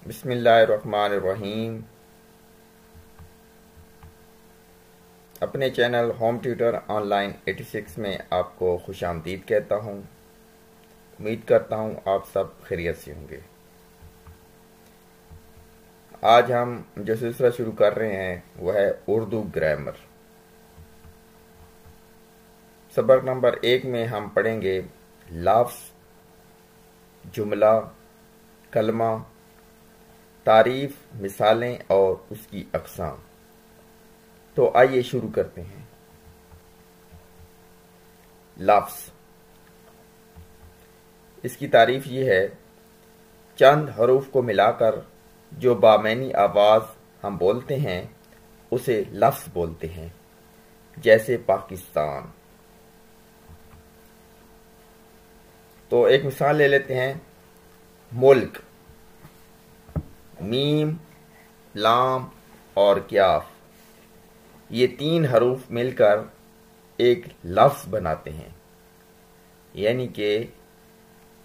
بسم اللہ الرحمن الرحیم۔ اپنے channel home tutor online 86 میں آپ کو خوش آمدید کہتا ہوں۔ امید کرتا ہوں آپ سب خیریت سے ہوں گے۔ آج ہم جو سلسلہ شروع کر رہے ہیں وہ ہے اردو گرامر۔ سبق نمبر 1 میں ہم پڑھیں گے لفظ، جملہ، کلمہ، تعریف، مثالیں اور اس کی اقسام۔ تو آئیے شروع کرتے ہیں۔ لفظ، اس کی تعریف یہ ہے: چند حروف کو ملا کر جو بامعنی آواز ہم بولتے ہیں اسے لفظ بولتے ہیں، جیسے پاکستان۔ تو ایک مثال لے لیتے ہیں، ملک، میم، لام اور کاف، یہ 3 حروف مل کر ایک لفظ بناتے ہیں، یعنی کہ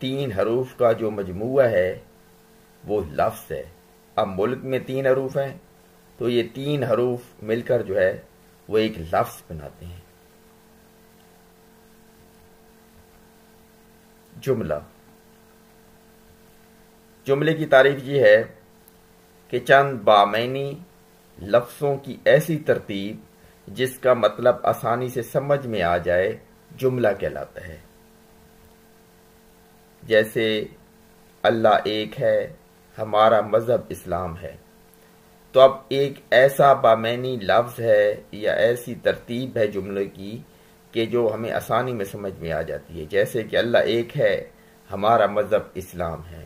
3 حروف کا جو مجموعہ ہے وہ لفظ ہے۔ اب ملک میں 3 حروف ہیں تو یہ 3 حروف مل کر جو ہے وہ ایک لفظ بناتے ہیں۔ جملہ، جملے کی تعریف یہ ہے کہ چند بامعنی لفظوں کی ایسی ترتیب جس کا مطلب آسانی سے سمجھ میں آ جائے جملہ کہلاتا ہے۔ جیسے اللہ ایک ہے، ہمارا مذہب اسلام ہے۔ تو اب ایک ایسا بامعنی لفظ ہے یا ایسی ترتیب ہے جملے کی کہ جو ہمیں آسانی میں سمجھ میں آ جاتی ہے، جیسے کہ اللہ ایک ہے، ہمارا مذہب اسلام ہے۔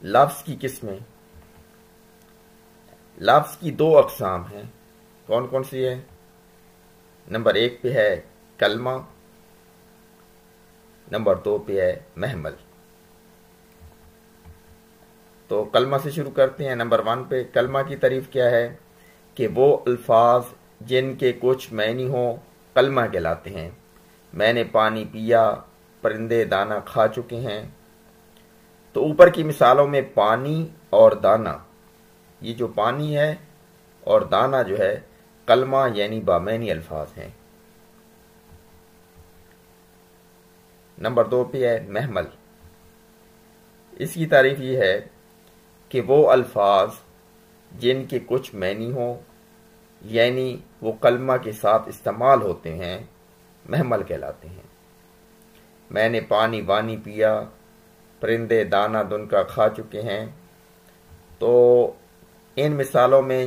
لفظ کی قسمیں، لفظ کی 2 اقسام ہیں۔ کون کون سی ہے؟ نمبر 1 پہ ہے کلمہ، نمبر 2 پہ ہے محمل۔ تو کلمہ سے شروع کرتے ہیں۔ نمبر 1 پہ کلمہ کی تعریف کیا ہے کہ وہ الفاظ جن کے کچھ معنی ہوں کلمہ کہلاتے ہیں۔ میں نے پانی پیا، پرندے دانہ کھا چکے ہیں۔ تو اوپر کی مثالوں میں پانی اور دانہ، یہ جو پانی ہے اور دانہ جو ہے کلمہ یعنی بامعنی الفاظ ہیں۔ نمبر 2 پہ ہے محمل۔ اس کی تعریف یہ ہے کہ وہ الفاظ جن کے کچھ معنی ہوں یعنی وہ کلمہ کے ساتھ استعمال ہوتے ہیں محمل کہلاتے ہیں۔ میں نے پانی وانی پیا، پرندے دانہ دن کا کھا چکے ہیں۔ تو ان مثالوں میں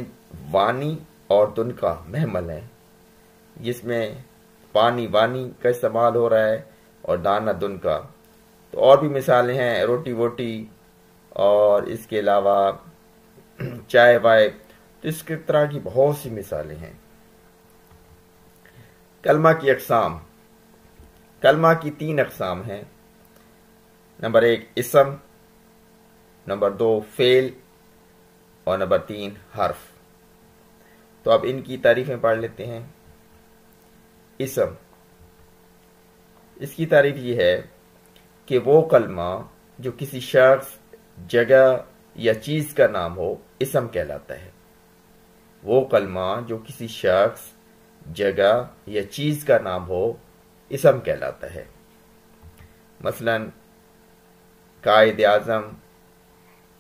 وانی اور دن کا محمل ہے، جس میں پانی وانی کا استعمال ہو رہا ہے اور دانہ دن کا۔ تو اور بھی مثالیں ہیں، روٹی ووٹی اور اس کے علاوہ چائے وائے، تو اس کی طرح کی بہت سی مثالیں ہیں۔ کلمہ کی اقسام، کلمہ کی 3 اقسام ہیں۔ نمبر 1 اسم، نمبر 2 فعل اور نمبر 3 حرف۔ تو اب ان کی تعریفیں پڑھ لیتے ہیں۔ اسم، اس کی تعریف یہ ہے کہ وہ کلمہ جو کسی شخص، جگہ یا چیز کا نام ہو اسم کہلاتا ہے۔ وہ کلمہ جو کسی شخص، جگہ یا چیز کا نام ہو اسم کہلاتا ہے۔ مثلا قائد اعظم،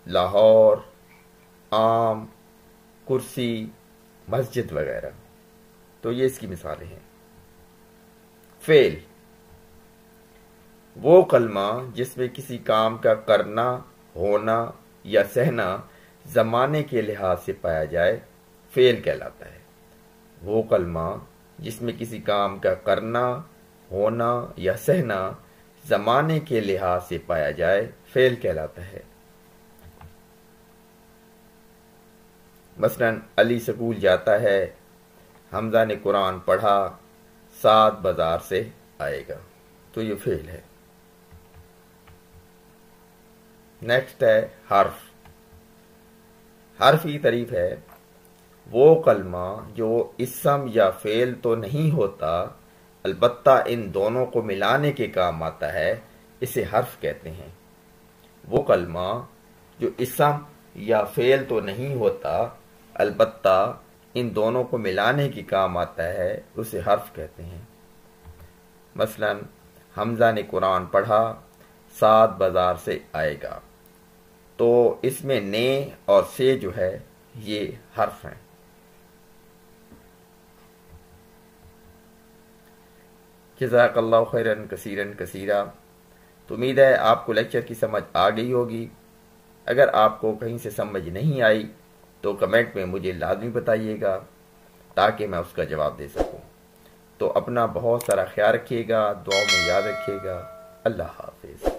لاہور، عام، کرسی، مسجد وغیرہ۔ تو یہ اس کی مثالیں ہیں۔ فعل، وہ کلمہ جس میں کسی کام کا کرنا، ہونا یا سہنا زمانے کے لحاظ سے پایا جائے فعل کہلاتا ہے۔ وہ کلمہ جس میں کسی کام کا کرنا، ہونا یا سہنا زمانے کے لحاظ سے پایا جائے فعل کہلاتا ہے۔ مثلا علی سکول جاتا ہے، حمزہ نے قرآن پڑھا، سعد بازار سے آئے گا۔ تو یہ فعل ہے۔ نیکسٹ ہے حرف۔ حرف کی تعریف ہے وہ کلمہ جو اسم یا فعل تو نہیں ہوتا، البتہ ان دونوں کو ملانے کے کام آتا ہے، اسے حرف کہتے ہیں۔ وہ کلمہ جو اسم یا فعل تو نہیں ہوتا البتہ ان دونوں کو ملانے کی کام آتا ہے، اسے حرف کہتے ہیں۔ مثلا حمزہ نے قرآن پڑھا، سعد بازار سے آئے گا، تو اس میں نے اور سے جو ہے یہ حرف ہیں۔ جزاک اللہ خیرن کثیرن کثیرا۔ تو امید ہے آپ کو لیکچر کی سمجھ آ گئی ہوگی۔ اگر آپ کو کہیں سے سمجھ نہیں آئی تو کمنٹ میں مجھے لازمی بتائیے گا تاکہ میں اس کا جواب دے سکوں۔ تو اپنا بہت سارا خیال رکھیے گا، دعاؤں میں یاد رکھیے گا۔ اللہ حافظ۔